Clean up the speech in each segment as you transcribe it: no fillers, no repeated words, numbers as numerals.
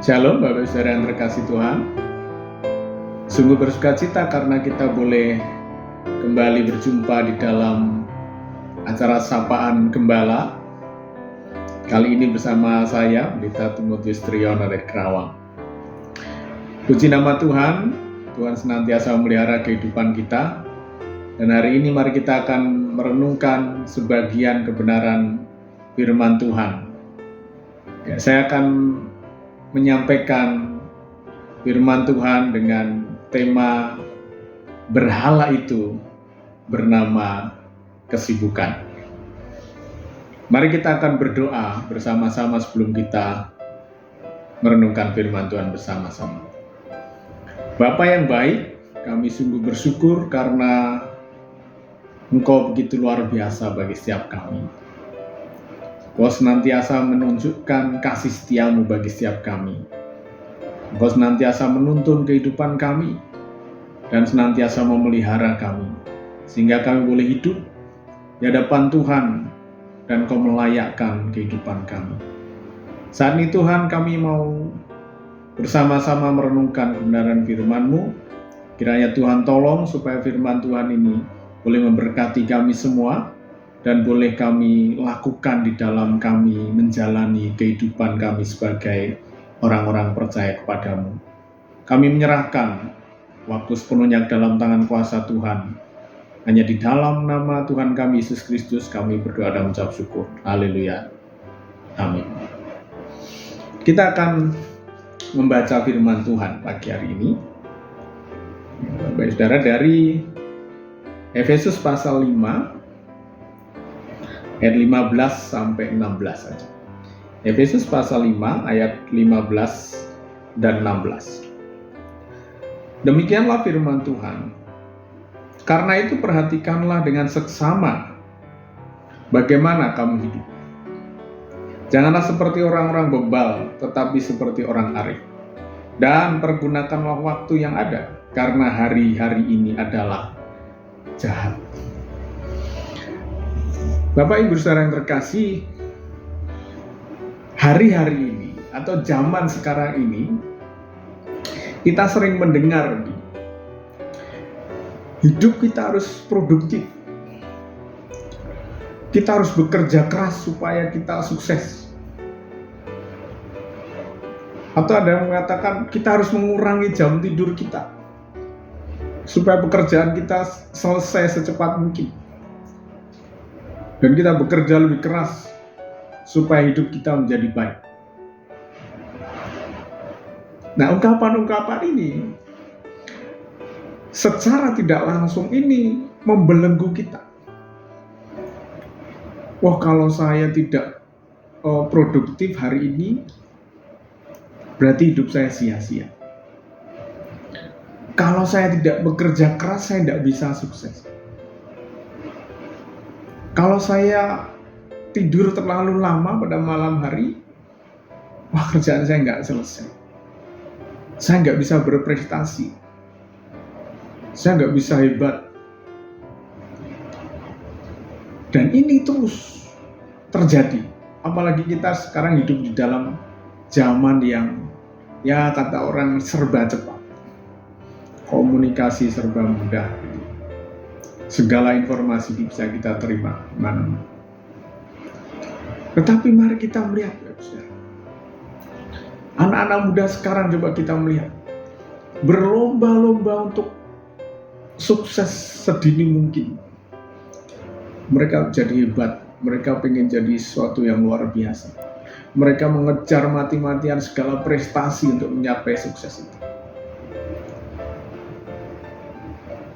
Shalom Bapak Saudara yang terkasih Tuhan. Sungguh bersukacita karena kita boleh kembali berjumpa di dalam acara Sapaan Gembala. Kali ini bersama saya, Pendeta Timotius Triyono dari Kerawang. Puji nama Tuhan, Tuhan senantiasa memelihara kehidupan kita. Dan hari ini mari kita akan merenungkan sebagian kebenaran firman Tuhan. Saya akan menyampaikan firman Tuhan dengan tema berhala itu bernama kesibukan. Mari kita akan berdoa bersama-sama sebelum kita merenungkan firman Tuhan bersama-sama. Bapa yang baik, kami sungguh bersyukur karena Engkau begitu luar biasa bagi setiap kami. Engkau senantiasa menunjukkan kasih setiamu bagi setiap kami. Engkau senantiasa menuntun kehidupan kami dan senantiasa memelihara kami, sehingga kami boleh hidup di hadapan Tuhan dan Engkau melayakkan kehidupan kami. Saat ini Tuhan, kami mau bersama-sama merenungkan kebenaran firman-Mu. Kiranya Tuhan tolong supaya firman Tuhan ini boleh memberkati kami semua, dan boleh kami lakukan di dalam kami menjalani kehidupan kami sebagai orang-orang percaya kepadamu. Kami menyerahkan waktu sepenuhnya dalam tangan kuasa Tuhan. Hanya di dalam nama Tuhan kami Yesus Kristus kami berdoa dan mengucap syukur. Haleluya. Amin. Kita akan membaca firman Tuhan pagi hari ini. Baik saudara, dari Efesus pasal 5 ayat 15 sampai 16 saja. Efesus pasal 5 ayat 15 dan 16. Demikianlah firman Tuhan. Karena itu perhatikanlah dengan seksama bagaimana kamu hidup. Janganlah seperti orang-orang bebal, tetapi seperti orang arif. Dan pergunakanlah waktu yang ada, karena hari-hari ini adalah jahat. Bapak Ibu Saudara yang terkasih, hari-hari ini atau zaman sekarang ini kita sering mendengar hidup kita harus produktif. Kita harus bekerja keras supaya kita sukses. Atau ada yang mengatakan kita harus mengurangi jam tidur kita supaya pekerjaan kita selesai secepat mungkin. Dan kita bekerja lebih keras supaya hidup kita menjadi baik. Nah, ungkapan-ungkapan ini secara tidak langsung ini membelenggu kita. Wah, kalau saya tidak produktif hari ini, berarti hidup saya sia-sia. Kalau saya tidak bekerja keras, saya tidak bisa sukses. Kalau saya tidur terlalu lama pada malam hari, wah, kerjaan saya nggak selesai. Saya nggak bisa berprestasi. Saya nggak bisa hebat. Dan ini terus terjadi. Apalagi kita sekarang hidup di dalam zaman yang, ya kata orang, serba cepat. Komunikasi serba mudah. Segala informasi bisa kita terima mana. Tetapi mari kita melihat, anak-anak muda sekarang coba kita melihat, berlomba-lomba untuk sukses sedini mungkin. Mereka jadi hebat, mereka pengen jadi sesuatu yang luar biasa. Mereka mengejar mati-matian segala prestasi untuk mencapai sukses itu.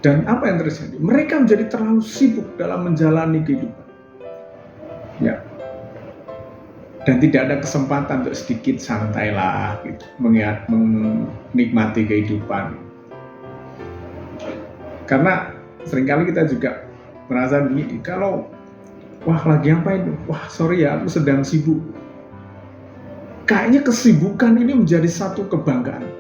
Dan apa yang terjadi? Mereka menjadi terlalu sibuk dalam menjalani kehidupan. Ya. Dan tidak ada kesempatan untuk sedikit santailah, gitu, menikmati kehidupan. Karena seringkali kita juga merasa begini, kalau wah lagi apa itu? Wah sorry ya, aku sedang sibuk. Kayaknya kesibukan ini menjadi satu kebanggaan.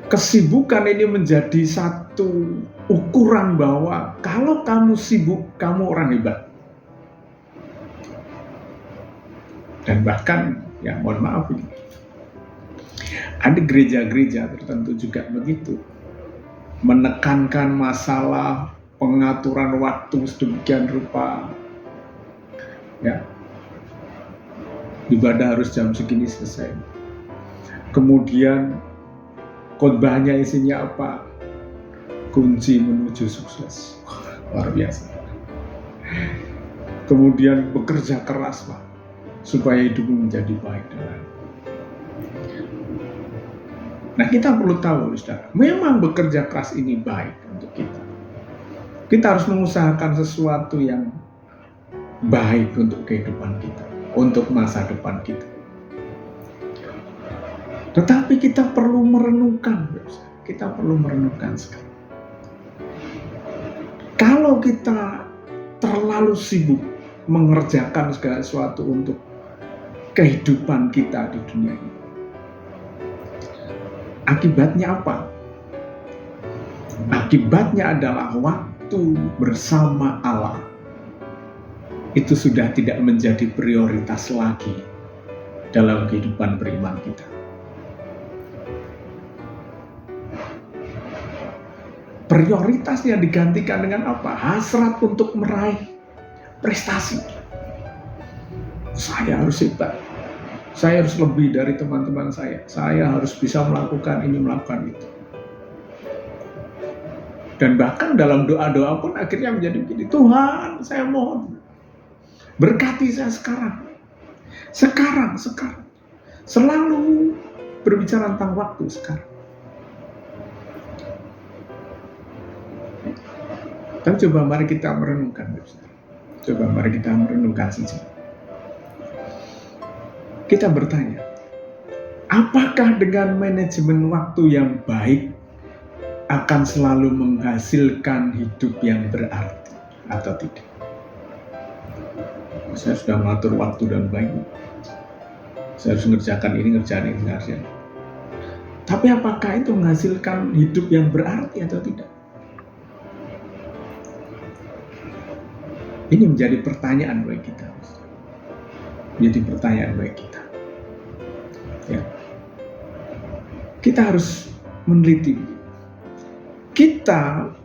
Kesibukan ini menjadi satu ukuran bahwa kalau kamu sibuk, kamu orang hebat. Dan bahkan, ya mohon maaf ini, Ada gereja-gereja tertentu juga begitu, menekankan masalah pengaturan waktu sedemikian rupa, ya, ibadah harus jam segini selesai. Kemudian khotbahnya isinya apa? Kunci menuju sukses. Luar biasa. Kemudian bekerja keras, Pak, supaya hidupmu menjadi baik. Nah, kita perlu tahu, saudara, memang bekerja keras ini baik untuk kita. Kita harus mengusahakan sesuatu yang baik untuk kehidupan kita, untuk masa depan kita. Tetapi kita perlu merenungkan, kita perlu merenungkan sekali. Kalau kita terlalu sibuk mengerjakan segala sesuatu untuk kehidupan kita di dunia ini, akibatnya apa? Akibatnya adalah waktu bersama Allah itu sudah tidak menjadi prioritas lagi dalam kehidupan beriman kita. Prioritasnya digantikan dengan apa? Hasrat untuk meraih prestasi. Saya harus hebat, saya harus lebih dari teman-teman saya harus bisa melakukan ini, melakukan itu. Dan bahkan dalam doa-doa pun akhirnya menjadi begini, Tuhan, saya mohon, berkati saya sekarang. Selalu berbicara tentang waktu sekarang. Dan coba mari kita merenungkan, coba mari kita merenungkan sejenak. Kita bertanya, apakah dengan manajemen waktu yang baik akan selalu menghasilkan hidup yang berarti atau tidak? Saya sudah mengatur waktu dan baik, saya harus mengerjakan ini, ngerjakan ini. Tapi apakah itu menghasilkan hidup yang berarti atau tidak? Ini menjadi pertanyaan bagi kita. Menjadi pertanyaan bagi kita. Ya. Kita harus meneliti.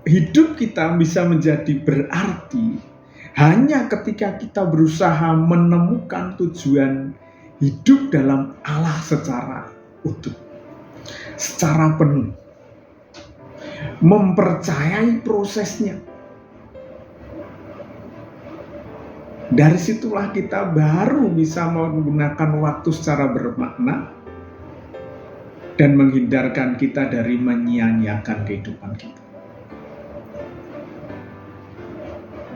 Hidup kita bisa menjadi berarti hanya ketika kita berusaha menemukan tujuan hidup dalam Allah secara utuh, secara penuh, mempercayai prosesnya. Dari situlah kita baru bisa menggunakan waktu secara bermakna dan menghindarkan kita dari menyia-nyiakan kehidupan kita.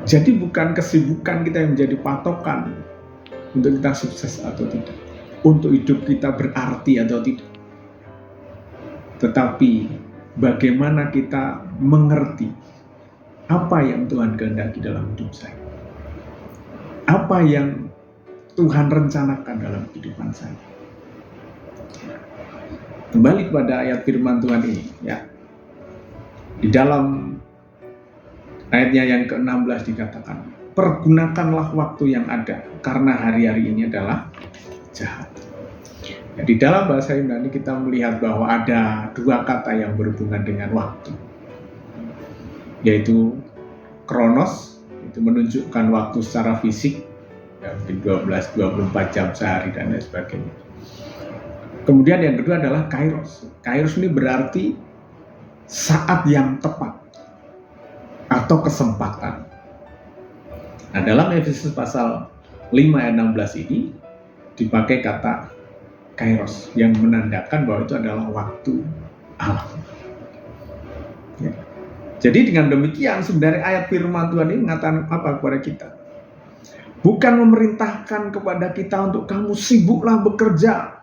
Jadi bukan kesibukan kita yang menjadi patokan untuk kita sukses atau tidak, untuk hidup kita berarti atau tidak. Tetapi bagaimana kita mengerti apa yang Tuhan kehendaki dalam hidup saya. Apa yang Tuhan rencanakan dalam kehidupan saya. Kembali kepada ayat firman Tuhan ini, ya. Di dalam ayatnya yang ke-16 dikatakan, pergunakanlah waktu yang ada, karena hari-hari ini adalah jahat. Ya, di dalam bahasa Yunani kita melihat bahwa ada dua kata yang berhubungan dengan waktu, yaitu kronos, itu menunjukkan waktu secara fisik, ya, mungkin 12-24 jam sehari dan lain sebagainya. Kemudian yang kedua adalah kairos. Kairos ini berarti saat yang tepat atau kesempatan. Nah, dalam Efesus pasal 5 ayat 16 ini dipakai kata kairos yang menandakan bahwa itu adalah waktu Allah. Ya. Jadi dengan demikian sebenarnya ayat firman Tuhan ini mengatakan apa kepada kita? Bukan memerintahkan kepada kita untuk kamu sibuklah bekerja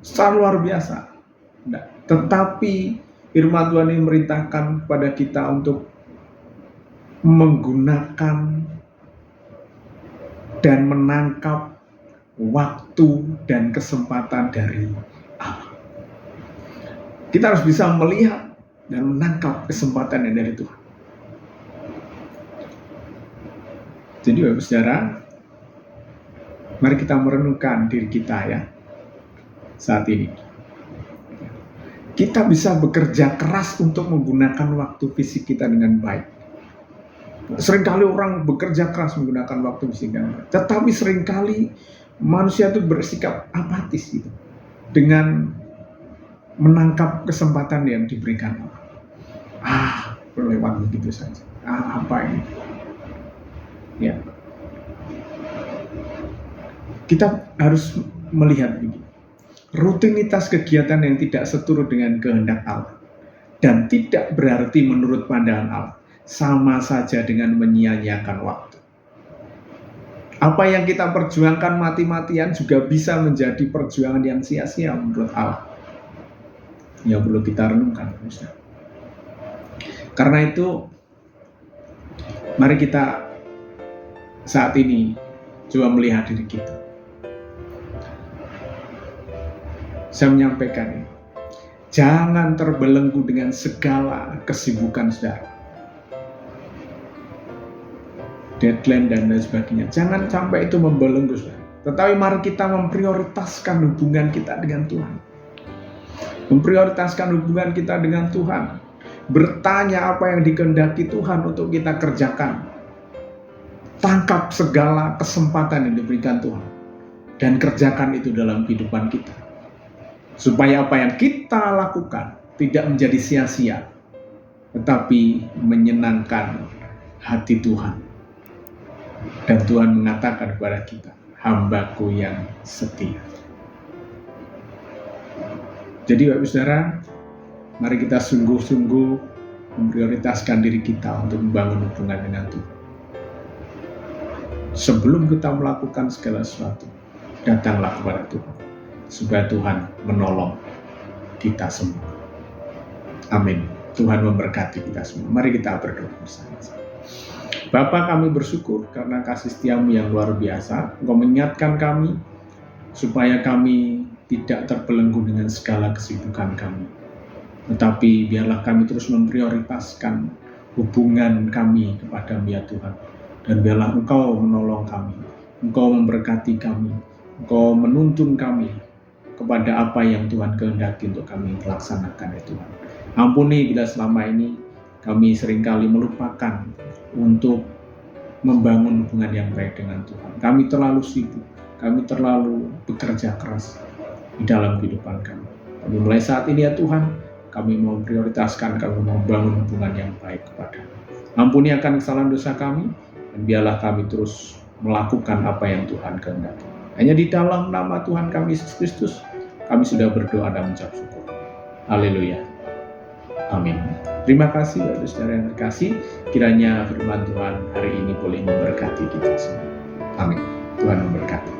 secara luar biasa. Nah, tetapi firman Tuhan ini memerintahkan kepada kita untuk menggunakan dan menangkap waktu dan kesempatan dari Allah. Kita harus bisa melihat dan menangkap kesempatan yang dari Tuhan. Jadi Bapak Saudara, mari kita merenungkan diri kita ya saat ini. Kita bisa bekerja keras untuk menggunakan waktu fisik kita dengan baik. Seringkali orang bekerja keras menggunakan waktu fisik dengan baik, tetapi seringkali manusia itu bersikap apatis gitu, dengan menangkap kesempatan yang diberikan Allah. Berlewat begitu saja. Apa ini? Ya. Kita harus melihat begini. Rutinitas kegiatan yang tidak seturut dengan kehendak Allah dan tidak berarti menurut pandangan Allah sama saja dengan menyia-nyiakan waktu. Apa yang kita perjuangkan mati-matian juga bisa menjadi perjuangan yang sia-sia menurut Allah. Yang perlu kita renungkan. Karena itu, mari kita saat ini coba melihat diri kita. Saya menyampaikan ini, jangan terbelenggu dengan segala kesibukan saudara, deadline dan lain sebagainya. Jangan sampai itu membelenggu saudara. Tetapi mari kita memprioritaskan hubungan kita dengan Tuhan. Memprioritaskan hubungan kita dengan Tuhan. Bertanya apa yang dikehendaki Tuhan untuk kita kerjakan. Tangkap segala kesempatan yang diberikan Tuhan dan kerjakan itu dalam kehidupan kita. Supaya apa yang kita lakukan tidak menjadi sia-sia, tetapi menyenangkan hati Tuhan. Dan Tuhan mengatakan kepada kita, hamba-Ku yang setia. Jadi Bapak Saudara, mari kita sungguh-sungguh memprioritaskan diri kita untuk membangun hubungan dengan Tuhan. Sebelum kita melakukan segala sesuatu, datanglah kepada Tuhan, supaya Tuhan menolong kita semua. Amin. Tuhan memberkati kita semua. Mari kita berdoa bersama-sama. Bapa, kami bersyukur karena kasih setiamu yang luar biasa. Engkau mengingatkan kami supaya kami tidak terbelenggu dengan segala kesibukan kami. Tetapi biarlah kami terus memprioritaskan hubungan kami kepada-Mu ya Tuhan. Dan biarlah Engkau menolong kami, Engkau memberkati kami, Engkau menuntun kami kepada apa yang Tuhan kehendaki untuk kami laksanakan ya Tuhan. Ampuni bila selama ini kami seringkali melupakan untuk membangun hubungan yang baik dengan Tuhan. Kami terlalu sibuk, kami terlalu bekerja keras di dalam kehidupan kami. Tapi mulai saat ini ya Tuhan, kami mau prioritaskan, kami mau membangun hubungan yang baik kepada-Mu. Ampuni akan kesalahan dosa kami, dan biarlah kami terus melakukan apa yang Tuhan kehendaki. Hanya di dalam nama Tuhan kami Yesus Kristus, kami sudah berdoa dan mengucap syukur. Haleluya. Amin. Terima kasih Bapak Saudara yang terkasih. Kiranya firman Tuhan hari ini boleh memberkati kita semua. Amin. Tuhan memberkati.